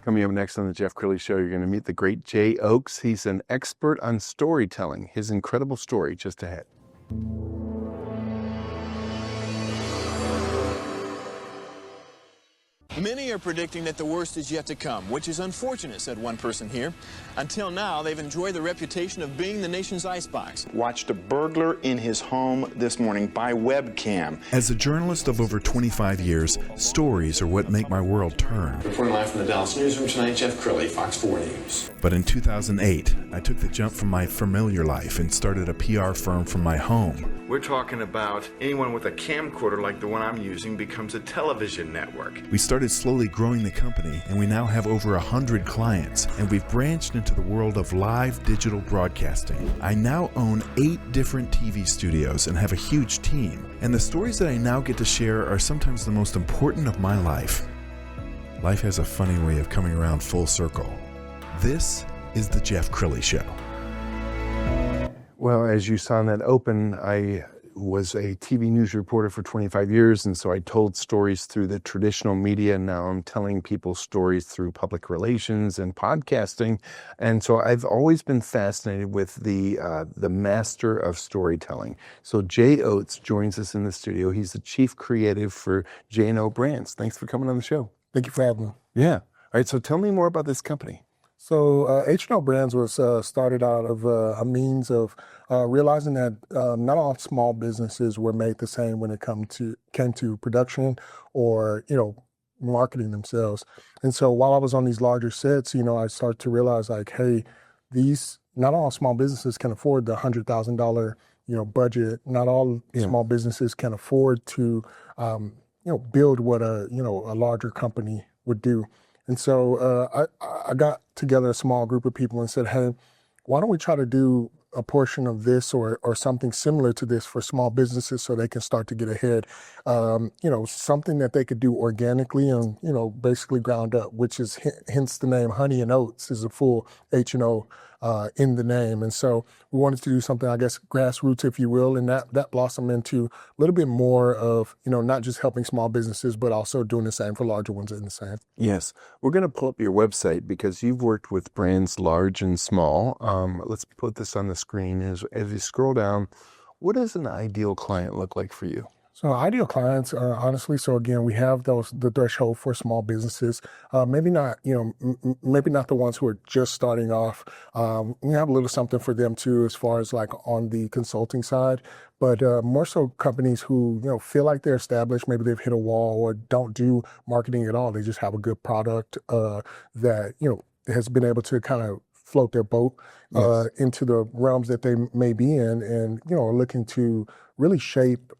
Coming up next on the Jeff Crilley Show, you're going to meet the great Jae Oates. He's an expert on storytelling. His incredible story just ahead. Many are predicting that the worst is yet to come, which is unfortunate, said one person here. Until now, they've enjoyed the reputation of being the nation's icebox. Watched a burglar in his home this morning by webcam. As a journalist of over 25 years, stories are what make my world turn. Reporting live from the Dallas newsroom tonight, Jeff Crilley, Fox 4 News. But in 2008, I took the jump from my familiar life and started a PR firm from my home. We're talking about anyone with a camcorder like the one I'm using becomes a television network. We started slowly growing the company, and we now have over 100 clients, and we've branched into the world of live digital broadcasting. I now own 8 different TV studios and have a huge team, and the stories that I now get to share are sometimes the most important of my life. Life has a funny way of coming around full circle. This is the Jeff Crilley Show. Well, as you saw in that open, I was a TV news reporter for 25 years, and so I told stories through the traditional media. Now I'm telling people stories through public relations and podcasting. And so I've always been fascinated with the master of storytelling. So Jae Oates joins us in the studio. He's the chief creative for H+O Brands. Thanks for coming on the show. Thank you for having me. Yeah. All right, so tell me more about this company. So H+O Brands was started out of a means of realizing that not all small businesses were made the same when it came to production or, marketing themselves. And so while I was on these larger sets, I started to realize like, hey, not all small businesses can afford the $100,000, budget. Not all small businesses can afford to, build what a larger company would do. And so I got together a small group of people and said, hey, why don't we try to do a portion of this or something similar to this for small businesses so they can start to get ahead. Something that they could do organically and, basically ground up, which is hence the name Honey and Oats is a full H&O in the name. And so we wanted to do something, I guess, grassroots, if you will, and that blossomed into a little bit more of, not just helping small businesses, but also doing the same for larger ones in the same. Yes. We're going to pull up your website because you've worked with brands large and small. Let's put this on the screen. As you scroll down, what does an ideal client look like for you? So ideal clients, honestly, so again, we have the threshold for small businesses. Maybe not, maybe not the ones who are just starting off. We have a little something for them too, as far as like on the consulting side, but more so companies who, feel like they're established, maybe they've hit a wall or don't do marketing at all. They just have a good product that, has been able to kind of float their boat into the realms that they may be in and, are looking to really shape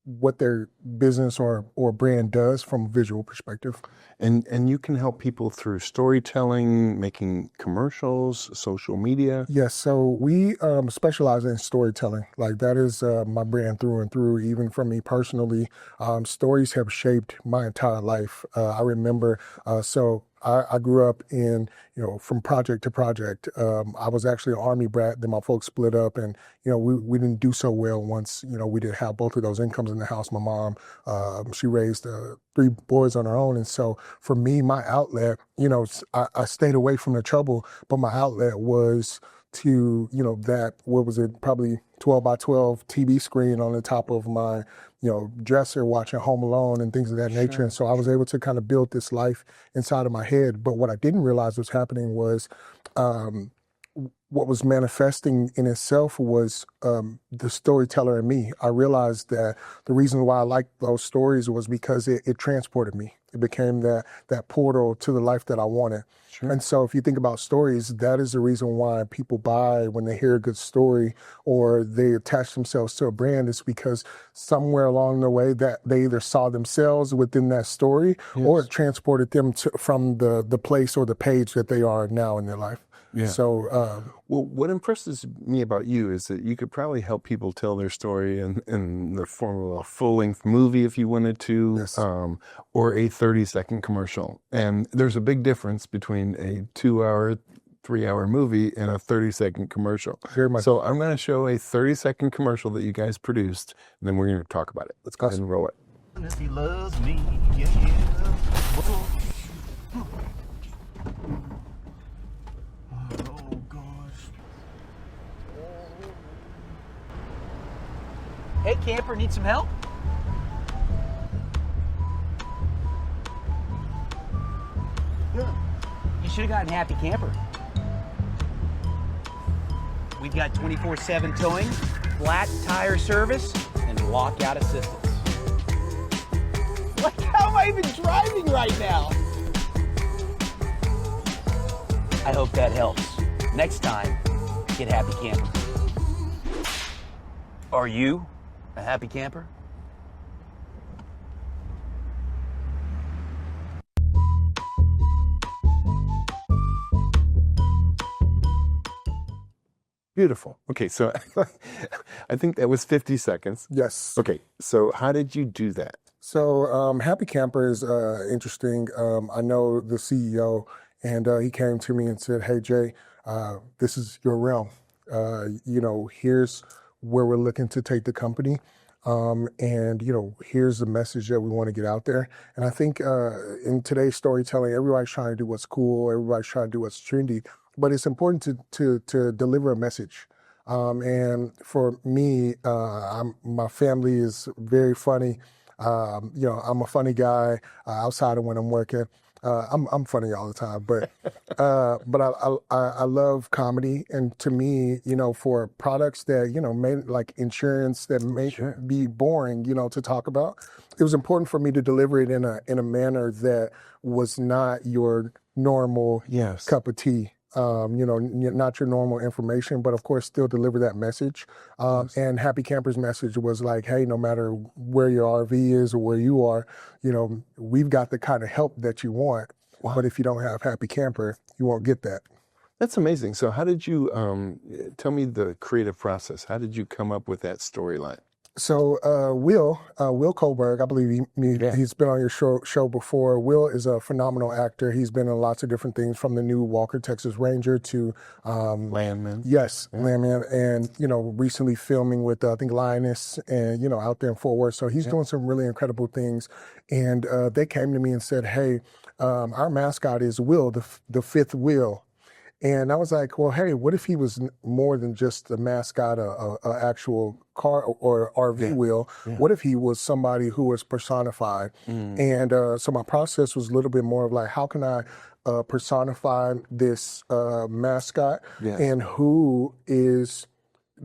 what their business or brand does from a visual perspective. And you can help people through storytelling, making commercials, social media. Yes, so we specialize in storytelling. Like that is my brand through and through. Even for me personally, stories have shaped my entire life. I remember, I grew up in, from project to project. I was actually an Army brat. Then my folks split up and, we didn't do so well once, we didn't have both of those incomes in the house. My mom, she raised 3 boys on her own. And so for me, my outlet, I stayed away from the trouble, but my outlet was to, probably 12 by 12 TV screen on the top of my, dresser watching Home Alone and things of that nature. And so I was able to kind of build this life inside of my head. But what I didn't realize was happening was what was manifesting in itself was the storyteller in me. I realized that the reason why I liked those stories was because it transported me. It became that portal to the life that I wanted. Sure. And so if you think about stories, that is the reason why people buy when they hear a good story or they attach themselves to a brand. It's because somewhere along the way that they either saw themselves within that story or it transported them from the place or the page that they are now in their life. Yeah. So, well, what impresses me about you is that you could probably help people tell their story in the form of a full-length movie if you wanted to, yes. Or a 30-second commercial. And there's a big difference between a 2-hour, 3-hour movie and a 30-second commercial. Very much. So I'm going to show a 30-second commercial that you guys produced, and then we're going to talk about it. Let's go ahead and roll it. If he loves me, yeah. Hey camper, need some help? You should have gotten Happy Camper. We've got 24/7 towing, flat tire service, and lockout assistance. Like, how am I even driving right now? I hope that helps. Next time, get Happy Camper. Are you a happy camper? Beautiful. Okay, so I think that was 50 seconds. Yes. Okay, so how did you do that? So Happy Camper is interesting. I know the CEO, and he came to me and said, "Hey Jay, this is your realm. Here's where we're looking to take the company, and here's the message that we want to get out there." And I think in today's storytelling, everybody's trying to do what's cool, everybody's trying to do what's trendy, but it's important to deliver a message. And for me, my family is very funny. I'm a funny guy outside of when I'm working. I'm funny all the time, but I love comedy, and to me, for products that may, like insurance, that may be boring, to talk about, it was important for me to deliver it in a manner that was not your normal cup of tea. Not your normal information, but of course still deliver that message. And Happy Camper's message was like, hey, no matter where your RV is or where you are, we've got the kind of help that you want. Wow. But if you don't have Happy Camper, you won't get that. That's amazing. So how did you, tell me the creative process. How did you come up with that storyline? So Will Kohlberg, I believe he's been on your show before. Will is a phenomenal actor. He's been in lots of different things, from the new Walker, Texas Ranger to Landman. Yes, Landman, and recently filming with I think Lioness, and out there in Fort Worth. So he's doing some really incredible things. And they came to me and said, "Hey, our mascot is Will, the fifth Will." And I was like, well, hey, what if he was more than just a mascot, a actual car or RV wheel? Yeah. What if he was somebody who was personified? And so my process was a little bit more of like, how can I personify this mascot, and who is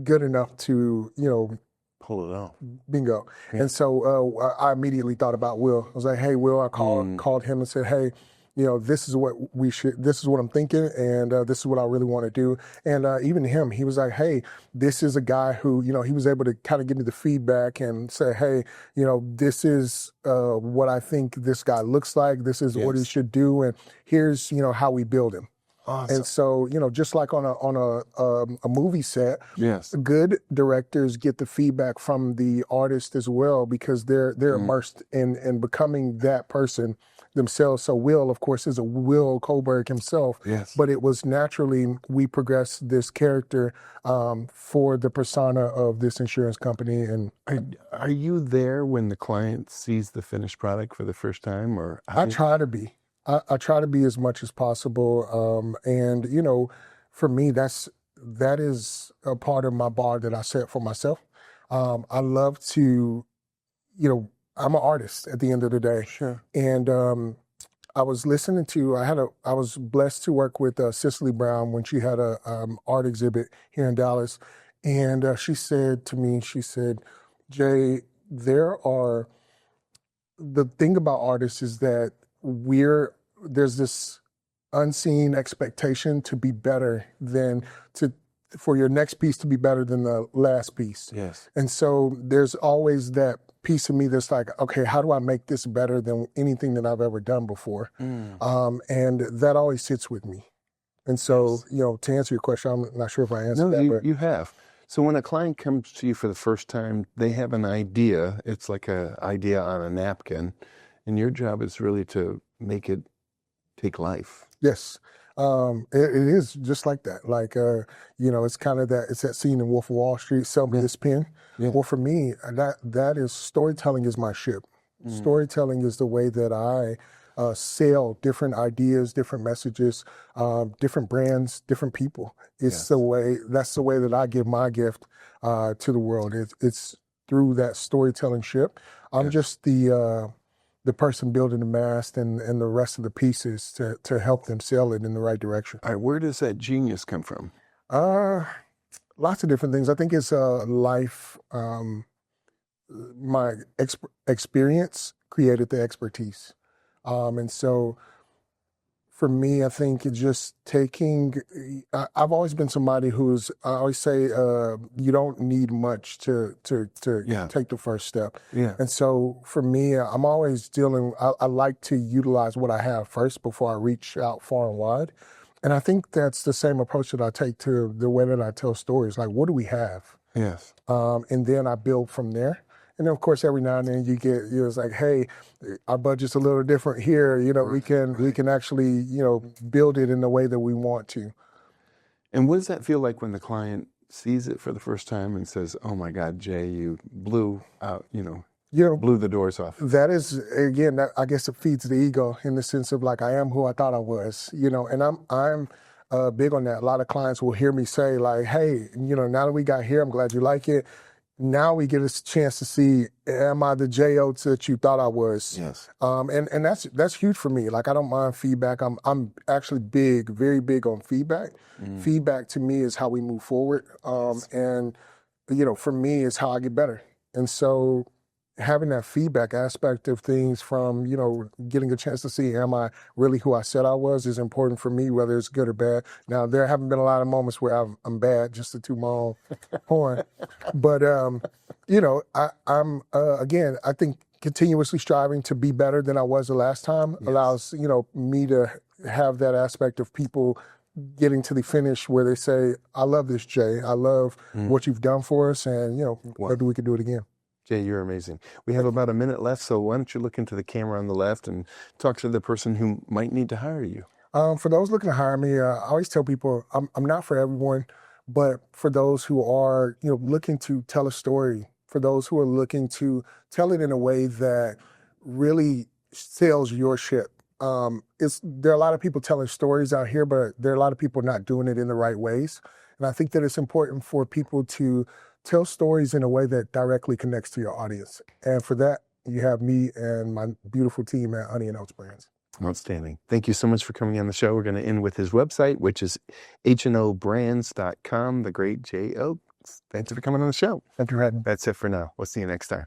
good enough to, pull it off. Bingo. Yeah. And so I immediately thought about Will. I was like, hey, Will, I called him and said, hey, this is what this is what I'm thinking, and this is what I really want to do. And even him, he was like, hey, this is a guy who, he was able to kind of give me the feedback and say, hey, this is what I think this guy looks like. This is what he should do. And here's, how we build him. Awesome. And so, just like on a movie set, good directors get the feedback from the artist as well, because they're immersed in becoming that person themselves. So Will, of course, is a Will Kohlberg himself. Yes. But it was naturally, we progressed this character for the persona of this insurance company. And are you there when the client sees the finished product for the first time, or? I try to be. I try to be as much as possible. And, for me, that is a part of my bar that I set for myself. I love to, I'm an artist at the end of the day. Sure. And I was listening to, I was blessed to work with Cicely Brown when she had a art exhibit here in Dallas. And she said to me, Jay, the thing about artists is that there's this unseen expectation to be better for your next piece to be better than the last piece. Yes. And so there's always that piece of me that's like, okay, how do I make this better than anything that I've ever done before? And that always sits with me. And so, to answer your question, I'm not sure if I answered that. No, you have. So when a client comes to you for the first time, they have an idea. It's like an idea on a napkin. And your job is really to make it take life. Yes. It is just like that. Like, it's kind of it's that scene in Wolf of Wall Street, sell me this pen. Yeah. Well, for me, that is, storytelling is my ship. Storytelling is the way that I sell different ideas, different messages, different brands, different people. It's that's the way that I give my gift to the world. It's through that storytelling ship. I'm just the person building the mast and the rest of the pieces to help them sail it in the right direction. All right, where does that genius come from? Lots of different things. I think it's life. My experience created the expertise. And so for me, I think it's just taking, I've always been somebody I always say, you don't need much to take the first step. Yeah. And so for me, I'm always I like to utilize what I have first before I reach out far and wide. And I think that's the same approach that I take to the way that I tell stories. Like, what do we have? Yes. And then I build from there. And then, of course, every now and then it's like, hey, our budget's a little different here. We can actually, build it in the way that we want to. And what does that feel like when the client sees it for the first time and says, "Oh my God, Jae, you blew out, blew the doors off"? That is, again, I guess it feeds the ego in the sense of like, I am who I thought I was, and I'm big on that. A lot of clients will hear me say like, hey, now that we got here, I'm glad you like it. Now we get a chance to see, am I the Jae Oates that you thought I was? Yes. And that's huge for me. Like, I don't mind feedback. I'm actually very big on feedback. Feedback to me is how we move forward. And, for me is how I get better. And so having that feedback aspect of things from, getting a chance to see, am I really who I said I was, is important for me, whether it's good or bad. Now, there haven't been a lot of moments where I'm bad, just to toot my own horn. But, I'm, again, I think continuously striving to be better than I was the last time allows, me to have that aspect of people getting to the finish where they say, I love this, Jae. I love what you've done for us, and, maybe we can do it again. Jae, you're amazing. We have about a minute left, so why don't you look into the camera on the left and talk to the person who might need to hire you? For those looking to hire me, I always tell people I'm not for everyone, but for those who are, looking to tell a story, for those who are looking to tell it in a way that really sells your ship. There are a lot of people telling stories out here, but there are a lot of people not doing it in the right ways. And I think that it's important for people to tell stories in a way that directly connects to your audience. And for that, you have me and my beautiful team at H+O Brands. Outstanding. Thank you so much for coming on the show. We're going to end with his website, which is HNObrands.com, the great Jae Oates. Thanks for coming on the show. Thank you for having me. That's it for now. We'll see you next time.